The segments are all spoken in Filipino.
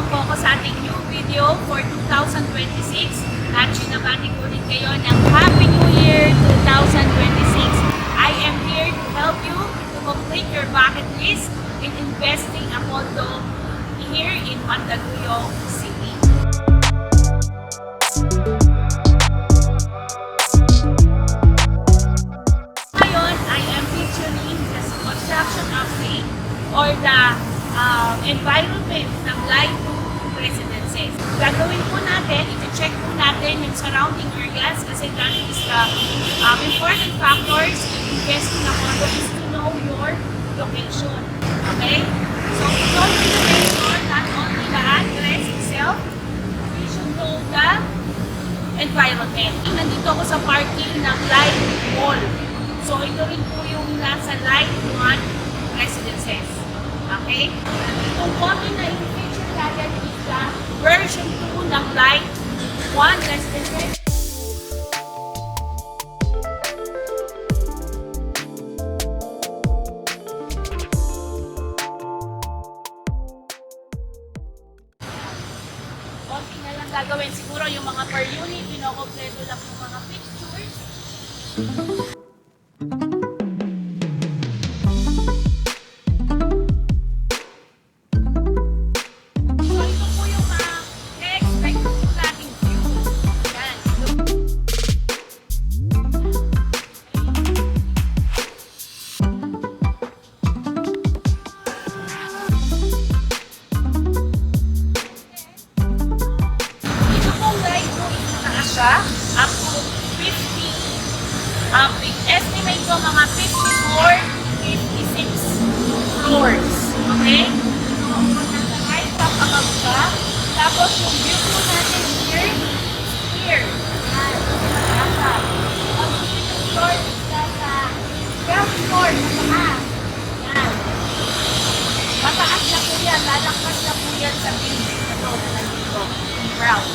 po ako sa ating new video for 2026 at sinabati ko rin kayo ng Happy New Year 2026. I am here to help you to complete your bucket list in investing a condo here in Mandaluyong City. Ngayon, I am featuring the construction update or the environment ng Light 2 residences. Gagawin po natin, iti-check po natin yung surrounding areas kasi that is the important factors in investing a condo is to know your location. Okay? So, in order to make sure not only the address itself, we should know the environment. Nandito ako sa parking ng Light Mall. So, ito rin po yung nasa Light 1 residences. Okay? Itong condo na i-feature natin is the version 2 ng Light 1 residences. Konti na lang gagawin siguro yung mga per unit, pinokompleto lang yung mga fixtures. Up to 50, estimate ko mga 54, 56 floors. Okay? So, nasa right top above ka. Tapos yung view po natin here, here. Yan. Nasa. Ang yung floor is nasa ground floor. Mataas. Yan. Mataas na po yan. Lalakpas na po yan sa building na to na nandito. Ground.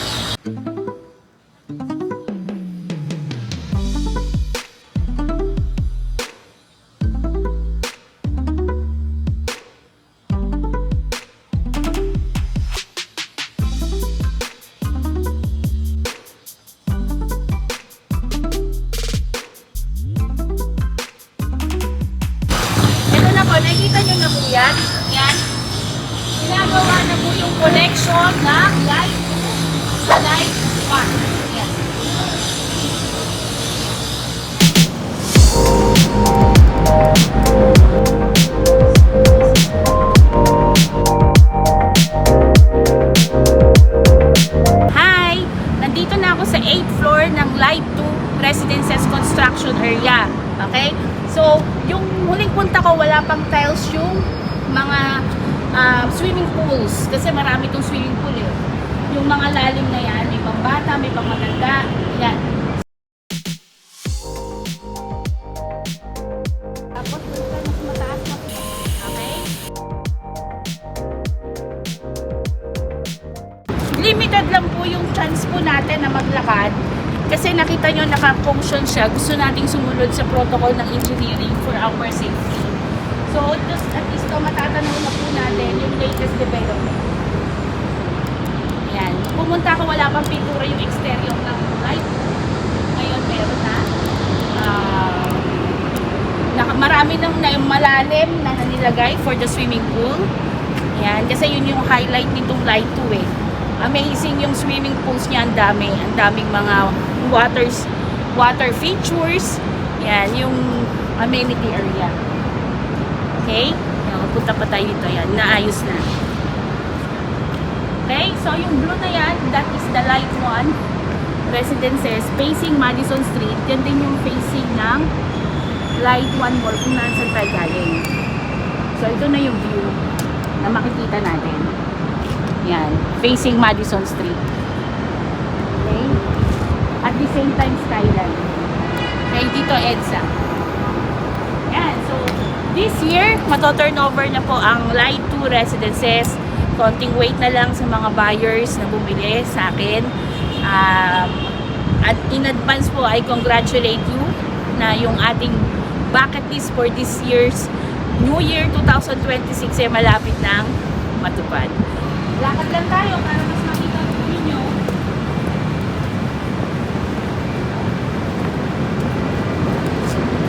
Nakita nyo na po yan. Yan. Ginagawa na po yung connection ng Light 2 sa Light 1. Yan. Hi! Nandito na ako sa 8th floor ng Light 2 Residences Construction Area. Okay? So, yung huling punta ko, wala pang tiles yung mga swimming pools. Kasi marami itong swimming pool eh. Yung mga lalim na yan, may pang bata, may pang maganda. Yan. Tapos, punta mas mataas na po. Okay? Limited lang po yung chance po natin na maglakad. Kasi nakita nyo, naka-function siya. Gusto nating sumunod sa protocol ng engineering for our safety. So, just at least matatanaw na po natin yung latest development. Ayan. Pumunta ako, wala pang pintura yung exterior ng light. Ngayon, meron na. Marami nang malalim na nilagay for the swimming pool. Ayan. Kasi yun yung highlight nitong light 2 eh. Amazing yung swimming pools niya, ang dami. Ang daming mga water features. Yan, yung amenity area. Okay? Yan, punta pa tayo dito. Yan, naayos na. Okay? So, yung blue na yan, that is the Light 1 Residences facing Madison Street. Yan din yung facing ng Light 1 Mall kung naan tayo galing. So, ito na yung view na makikita natin. Yan, facing Madison Street. Okay? At the same time, skyline. Okay, dito EDSA. Yan, so, this year, mato-turnover na po ang Light 2 Residences. Konting wait na lang sa mga buyers na bumili sa akin. At in advance po, I congratulate you na yung ating bucket list for this year's New Year 2026 ay malapit nang matupad. Lakad lang tayo para mas makita po ninyo.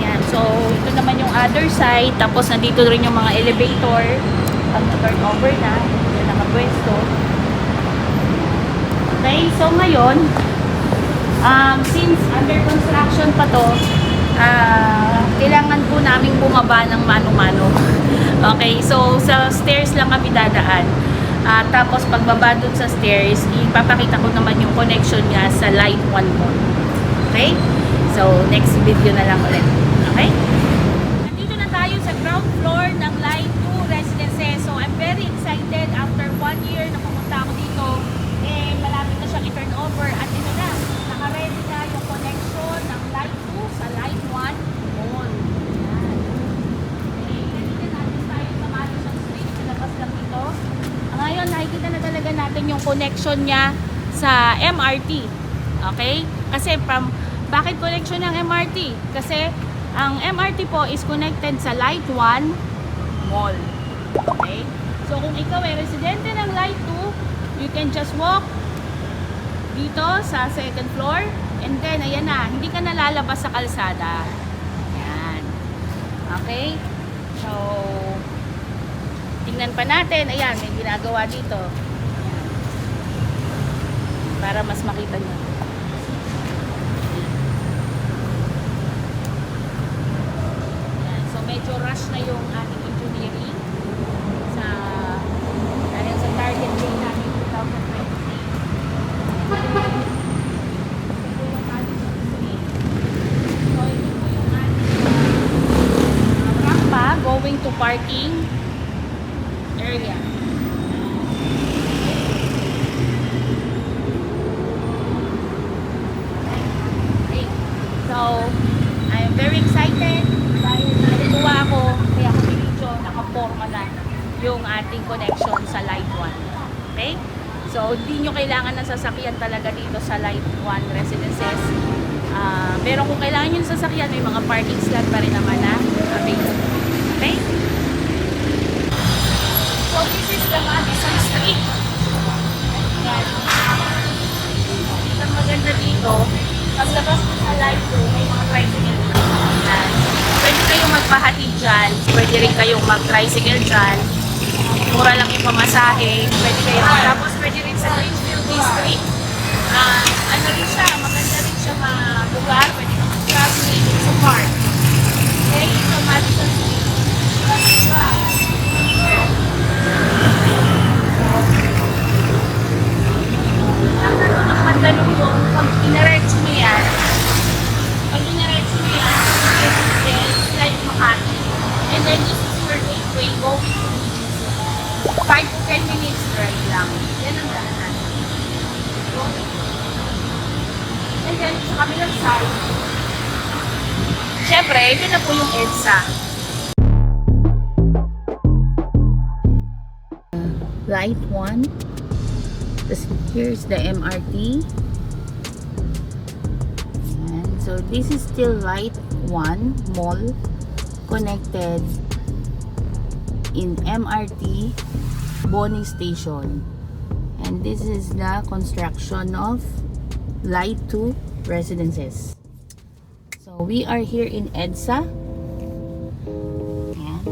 Yan. So, ito naman yung other side. Tapos, nandito rin yung mga elevator. Pag na-turn over na, yan nakapwesto. Okay, so ngayon, since under construction pa to, kailangan po namin bumaba ng mano-mano. Okay, so sa stairs lang kami dadaan. Tapos pagbaba dun sa stairs, ipapakita ko naman yung connection niya sa Light 1 Mall. Okay? So, next video na lang ulit. Okay? Nandito na tayo sa ground floor ng Light 2 Residences. So, I'm very excited after 1 year na pumunta ako dito. Malapit na siyang i-turn over. At ito na, naka-ready na yung connection ng Light 2 sa Light 1 Mall. Ayan. Okay, nandito natin tayo sa Madison Street. Sa labas lang dito. Ngayon, nakikita na talaga natin yung connection niya sa MRT. Okay? Kasi bakit connection ng MRT? Kasi ang MRT po is connected sa Light 1 Mall. Okay? So, kung ikaw ay residente ng Light 2, you can just walk dito sa second floor and then, ayan na, hindi ka nalalabas sa kalsada. Ayan. Okay? So, tingnan pa natin. Ayan, may ginagawa dito. Ayan. Para mas makita nyo. Ayan. So, medyo rush na yung ating engineering dahil sa target date natin 2023. So, ito po yung ating rampa going to parking area. Okay. So, I'm very excited dahil natutuwa ako kaya ako pinidyo, nakaporma na yung ating connection sa Light 1. Okay? So, hindi nyo kailangan ng sasakyan talaga dito sa Light 1 Residences. Pero kung kailangan nyo ng sasakyan, may mga parking slot pa rin naman na available. Okay? So, this is the Madison Street. Yan. Ang maganda dito, paglabas mo sa Light 2, may mga tricycle. Yan. Pwede kayong magpahatid dyan. Pwede rin kayong mag-tricycle dyan. Mura lang yung pamasahe. Pwede kayong, tapos pwede rin sa Greenfield District. Ano rin siya, maganda rin siya mga lugar. Pwede kang mag-traveling sa park. Okay, so Madison Street. Ang mandalong yung pag inaretso mo yan, slide Makati. And then this is your gateway going to 5 to 10 minutes drive lang. Yan ang daanan. And then sa kabilang side, syempre, ito na po yung EDSA. Light 1. Here's the MRT. And so this is still Light 1 Mall connected in MRT Boni Station. And this is the construction of Light 2 Residences. So we are here in EDSA. Ayan.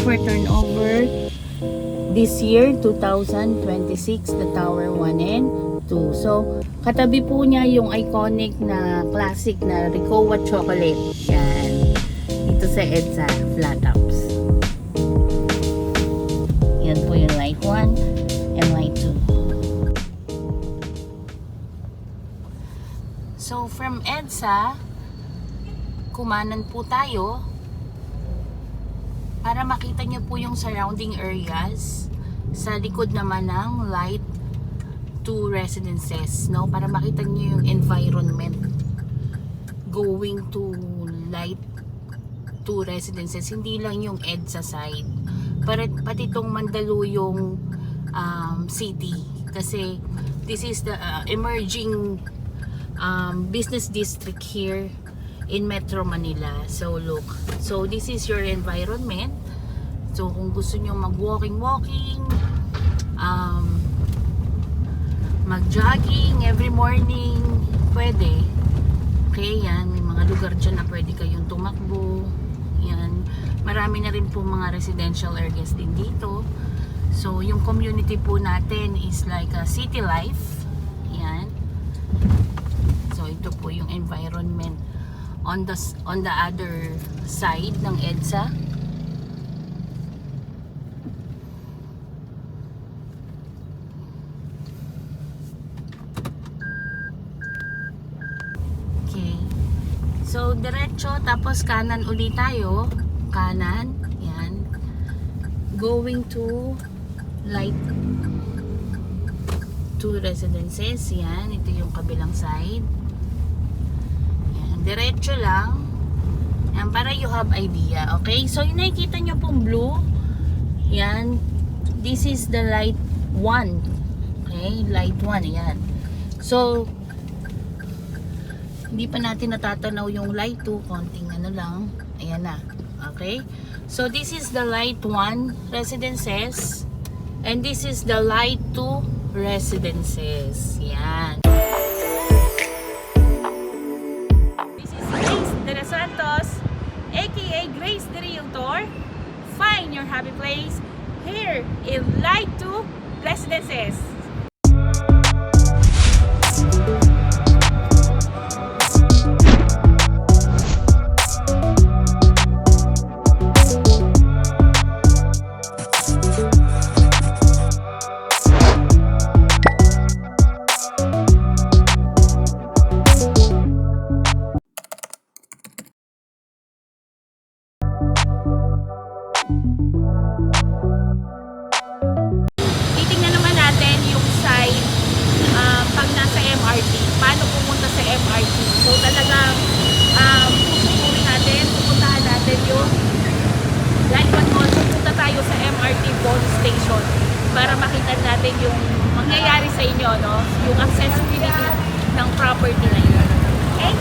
For turnover this year 2026, the Tower 1 and 2. So katabi po niya yung iconic na classic na Ricoa chocolate. Yan, dito sa EDSA flat tops. Yan po yung Light 1 and Light 2. So from EDSA, kumanan po tayo para makita nyo po yung surrounding areas. Sa likod naman ng Light 2 residences, no? Para makita niyo yung environment going to light 2 residences, hindi lang yung EDSA side, pati itong Mandaluyong city, kasi this is the emerging business district here in Metro Manila. So look, so this is your environment. So kung gusto nyo mag-walking, mag-jogging every morning, pwede. Okay, yan, may mga lugar dyan na pwede kayong tumakbo. Yan, marami na rin po mga residential areas din dito. So yung community po natin is like a city life. Yan. So ito po yung environment on the other side ng EDSA. Okay. So diretso, tapos kanan ulit tayo. Kanan. Yan. Going to light 2 residences. Yan. Ito yung kabilang side. Yan. Diretso lang. Yan. Para you have idea. Okay? So yung nakikita nyo pong blue. Yan. This is the light 1. Okay? Light 1. Yan. So hindi pa natin natatanaw yung light 2. Konting ano lang. Ayan na. Okay? So this is the light 1 residences. And this is the light 2 residences. Yan. This is Grace De Los Santos, aka Grace the Realtor. Find your happy place here in light 2 residences. Titingnan naman natin yung side pag nasa MRT. Paano pumunta sa MRT? So talagang pupuntahan natin yung Line 1 Mall. Pupunta tayo sa MRT Bond Station para makita natin yung mangyayari sa inyo, no? Yung accessibility ng property na yun. Okay?